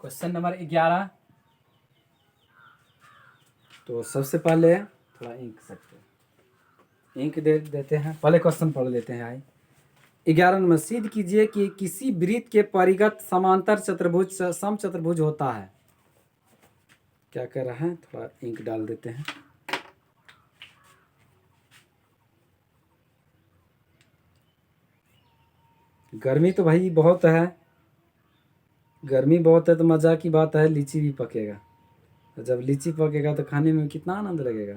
Question number 11। तो सबसे पहले थोड़ा इंक दे देते हैं। पहले क्वेश्चन पढ़ लेते हैं। आए 11 नंबर, सिद्ध कीजिए कि किसी वृत्त के परिगत समांतर चतुर्भुज समचतुर्भुज होता है। क्या कर रहे हैं, थोड़ा इंक डाल देते हैं। गर्मी तो भाई बहुत है, गर्मी बहुत है तो मज़ा की बात है, लीची भी पकेगा। तो जब लीची पकेगा तो खाने में कितना आनंद लगेगा।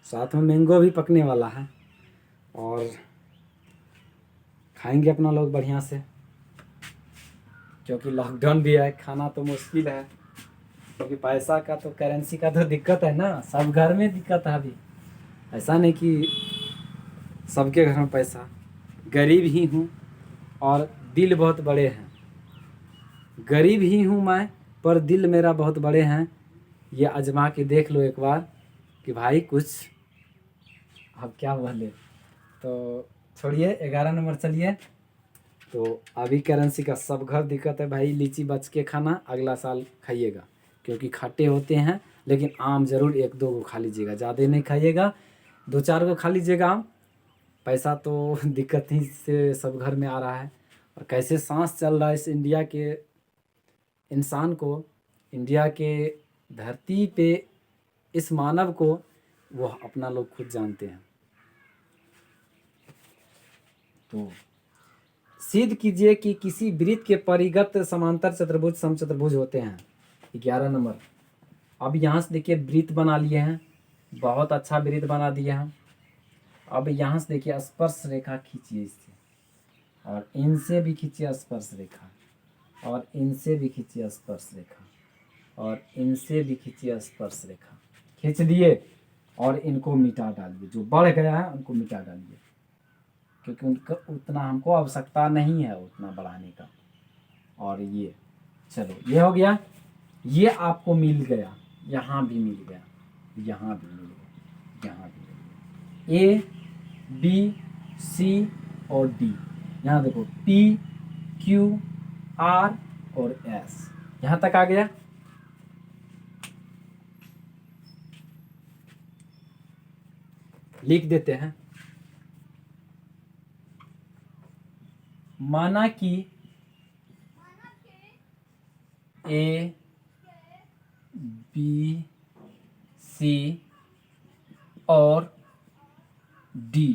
साथ में मैंगो भी पकने वाला है और खाएंगे अपना लोग बढ़िया से, क्योंकि लॉकडाउन भी है। खाना तो मुश्किल है क्योंकि पैसा का तो करेंसी का तो दिक्कत है ना, सब घर में दिक्कत है अभी। ऐसा नहीं कि सबके घर में पैसा, गरीब ही हूँ और दिल बहुत बड़े हैं। गरीब ही हूँ मैं पर दिल मेरा बहुत बड़े हैं। ये आजमा के देख लो एक बार कि भाई कुछ अब क्या बोले। तो छोड़िए 11 नंबर चलिए। तो अभी करेंसी का सब घर दिक्कत है भाई। लीची बच के खाना, अगला साल खाइएगा क्योंकि खट्टे होते हैं। लेकिन आम ज़रूर 1-2 को खा लीजिएगा, ज़्यादा नहीं खाइएगा, 2-4 को खा लीजिएगा आम। पैसा तो दिक्कत ही से सब घर में आ रहा है। और कैसे सांस चल रहा है इस इंडिया के इंसान को, इंडिया के धरती पे इस मानव को, वो अपना लोग खुद जानते हैं। तो सिद्ध कीजिए कि किसी वृत्त के परिगत समांतर चतुर्भुज समचतुर्भुज होते हैं। 11 नंबर। अब यहाँ से देखिए वृत्त बना लिए हैं, बहुत अच्छा वृत्त बना दिया है। अब यहाँ से देखिए स्पर्श रेखा खींचिए इससे, और इनसे भी खींचिए स्पर्श रेखा, और इनसे भी खींचिए स्पर्श रेखा, और इनसे भी खींचिए स्पर्श रेखा। खींच लिए और इनको मिटा डालिए, जो बढ़ गया है उनको मिटा डालिए क्योंकि उनका उतना हमको आवश्यकता नहीं है उतना बढ़ाने का। और ये चलो ये हो गया, ये आपको मिल गया, यहाँ भी मिल गया, यहाँ भी मिल गया, यहाँ भी मिल गया। ए बी सी और डी, यहाँ देखो पी क्यू आर और एस, यहाँ तक आ गया। लिख देते हैं। माना कि ए बी सी और डी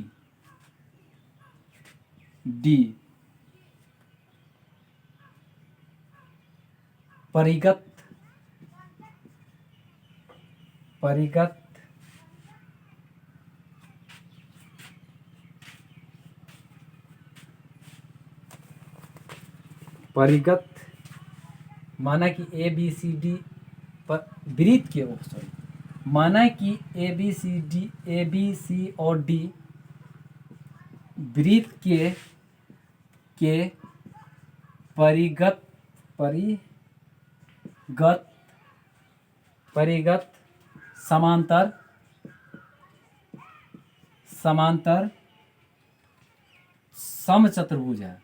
परिगत माना कि ए बी सी डी पर वृत्त के माना कि ए बी सी और डी वृत्त के परिगत समांतर समचतुर्भुज है।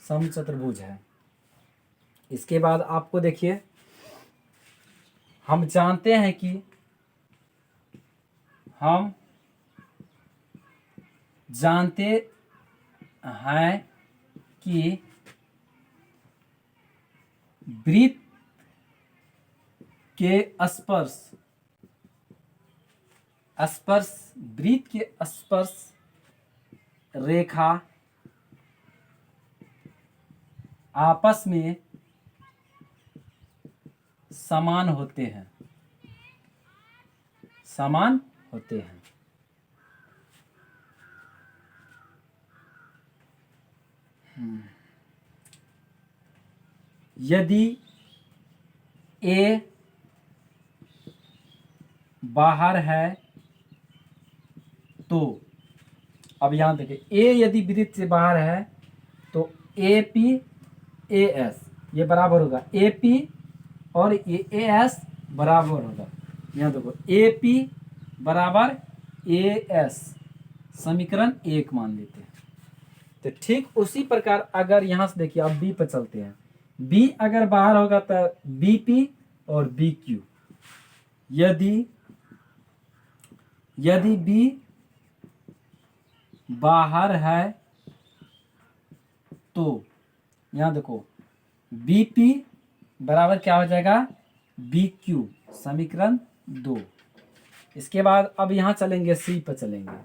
समचतुर्भुज है। इसके बाद आपको देखिए, हम जानते हैं कि वृत्त के वृत्त के स्पर्श रेखा आपस में समान होते हैं। यदि ए बाहर है तो, अब यहां देखिए, ए यदि वृत्त से बाहर है तो ए पी ए एस ये बराबर होगा ए पी और ये ए एस बराबर होगा, यहाँ देखो ए पी बराबर ए एस, समीकरण 1 मान लेते हैं। तो ठीक उसी प्रकार अगर यहाँ से देखिए अब बी पर चलते हैं, बी अगर बाहर होगा तो बी पी और बी क्यू, यदि बी बाहर है तो यहाँ देखो बी पी बराबर क्या हो जाएगा बी क्यू, समीकरण 2। इसके बाद अब यहाँ चलेंगे सी पर चलेंगे,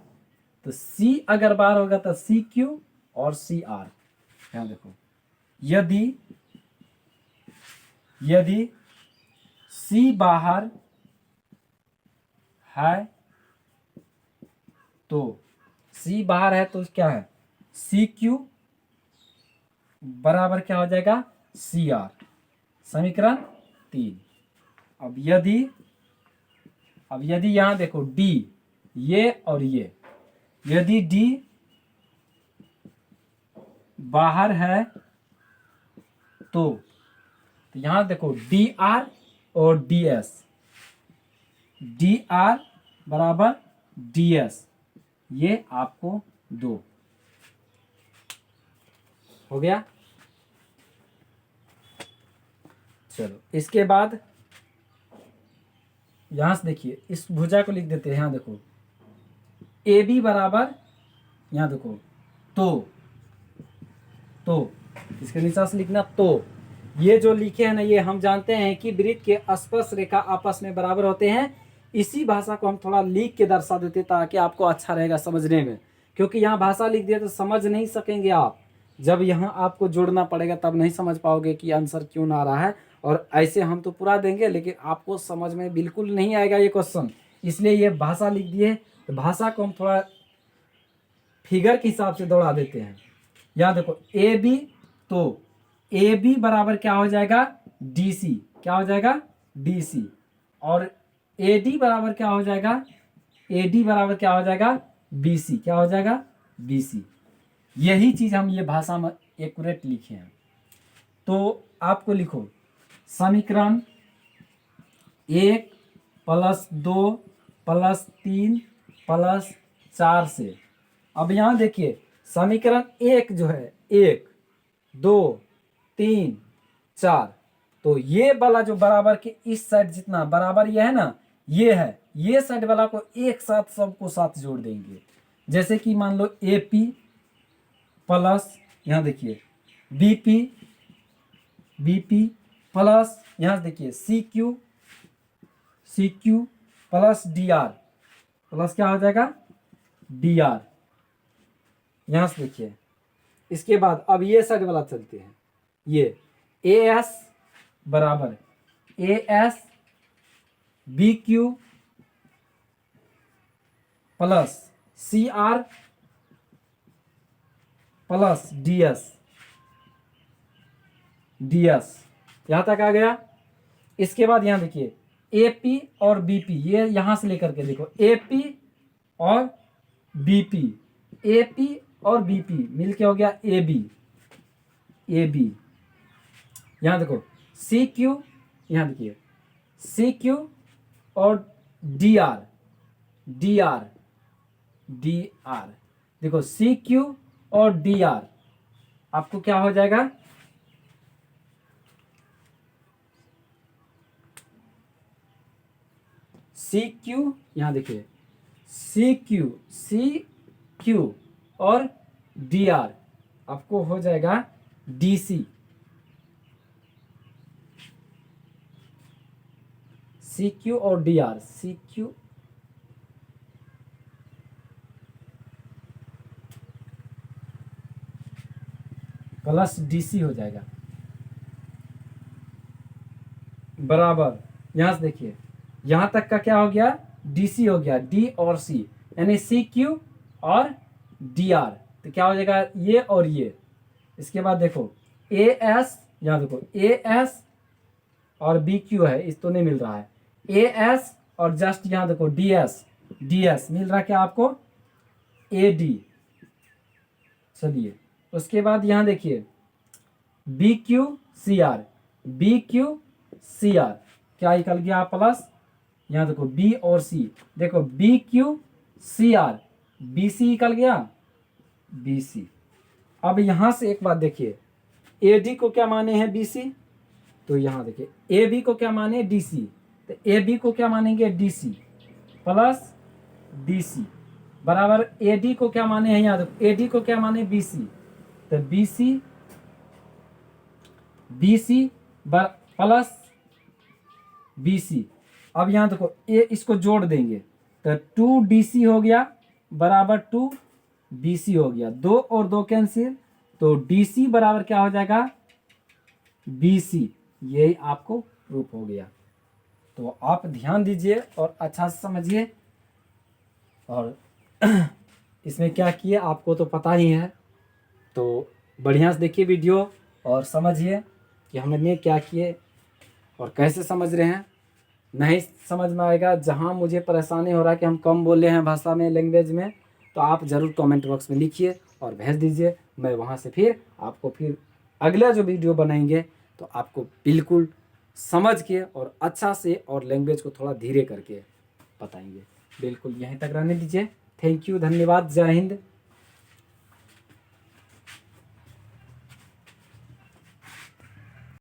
तो सी अगर बाहर होगा तो सी क्यू और सी आर। यहाँ देखो यदि सी बाहर है तो सी बाहर है तो क्या है सी क्यू बराबर क्या हो जाएगा सी आर, समीकरण 3। अब यदि यहां देखो डी ये और ये, यदि डी बाहर है तो यहां देखो डी आर और डी एस, डी आर बराबर डी एस, ये आपको 2 हो गया। चलो इसके बाद यहां से देखिए इस भुजा को लिख देते हैं, यहां देखो ए बी बराबर, यहां देखो तो इसके नीचे से लिखना तो, ये जो लिखे हैं ना ये हम जानते हैं कि वृत्त के स्पर्श रेखा आपस में बराबर होते हैं। इसी भाषा को हम थोड़ा लिख के दर्शा देते ताकि आपको अच्छा रहेगा समझने में, क्योंकि यहाँ भाषा लिख दिया तो समझ नहीं सकेंगे आप, जब यहाँ आपको जोड़ना पड़ेगा तब नहीं समझ पाओगे कि आंसर क्यों ना आ रहा है। और ऐसे हम तो पूरा देंगे लेकिन आपको समझ में बिल्कुल नहीं आएगा ये क्वेश्चन, इसलिए ये भाषा लिख दिए। तो भाषा को हम थोड़ा फिगर के हिसाब से दौड़ा देते हैं। यहाँ देखो ए बी, तो ए बी बराबर क्या हो जाएगा डी सी, क्या हो जाएगा डी सी, और ए डी बराबर क्या हो जाएगा ए डी बराबर क्या हो जाएगा बी सी, क्या हो जाएगा बी सी। यही चीज़ हम ये भाषा में एक्यूरेट लिखे हैं। तो आपको लिखो समीकरण 1 + 2 + 3 + 4 से। अब यहाँ देखिए समीकरण 1 जो है 1 2 3 4, तो ये वाला जो बराबर के इस साइड जितना बराबर ये है ना, ये है, ये साइड वाला को एक साथ सबको साथ जोड़ देंगे। जैसे कि मान लो ए पी प्लस, यहाँ देखिए बी पी प्लस, यहाँ देखिए C Q plus D R, plus क्या हो जाएगा डी आर। यहाँ से देखिए इसके बाद अब ये साइड वाला चलते हैं, ये ए एस बराबर A S B Q plus C R plus D S, यहां तक आ गया। इसके बाद यहां देखिए ए पी और बी पी, ये यहां से लेकर के देखो ए पी और बी पी, ए पी और बी पी मिलके हो गया ए बी। यहां देखो सी क्यू, यहां देखिए सी क्यू और डी आर, देखो सी क्यू और डी आर आपको क्या हो जाएगा सी क्यू, यहां देखिए सी क्यू और डी आर आपको हो जाएगा डी सी क्यू और D R, C Q plus D C हो जाएगा बराबर। यहां से देखिए यहां तक का क्या हो गया डी सी हो गया, डी और सी यानी सी क्यू और डी आर, तो क्या हो जाएगा ये और ये। इसके बाद देखो ए एस, यहां देखो ए एस और बी क्यू है, इस तो नहीं मिल रहा है, ए एस और जस्ट यहां देखो डी एस मिल रहा है क्या आपको ए डी। चलिए उसके बाद यहां देखिए BQCR, BQCR क्या निकल गया प्लस, यहाँ देखो B और C, देखो BQCR, BC निकल गया, BC। अब यहाँ से एक बात देखिए, AD को क्या माने हैं BC, तो यहाँ देखिए AB को क्या माने DC, तो AB को क्या मानेंगे DC प्लस DC बराबर AD को क्या माने हैं, यहाँ देखो AD को क्या माने BC, तो BC प्लस BC। अब यहाँ देखो इसको जोड़ देंगे तो 2DC हो गया बराबर 2BC हो गया, 2 और 2 कैंसिल, तो DC बराबर क्या हो जाएगा BC। यही आपको प्रूफ हो गया। तो आप ध्यान दीजिए और अच्छा से समझिए, और इसमें क्या किए आपको तो पता ही है, तो बढ़िया से देखिए वीडियो और समझिए कि हमने क्या किए और कैसे समझ रहे हैं। नहीं समझ में आएगा, जहाँ मुझे परेशानी हो रहा है कि हम कम बोले हैं भाषा में, लैंग्वेज में, तो आप ज़रूर कमेंट बॉक्स में लिखिए और भेज दीजिए। मैं वहाँ से फिर आपको फिर अगला जो वीडियो बनाएंगे तो आपको बिल्कुल समझ के और अच्छा से और लैंग्वेज को थोड़ा धीरे करके बताएंगे। बिल्कुल यहीं तक रहने दीजिए। थैंक यू, धन्यवाद, जय हिंद।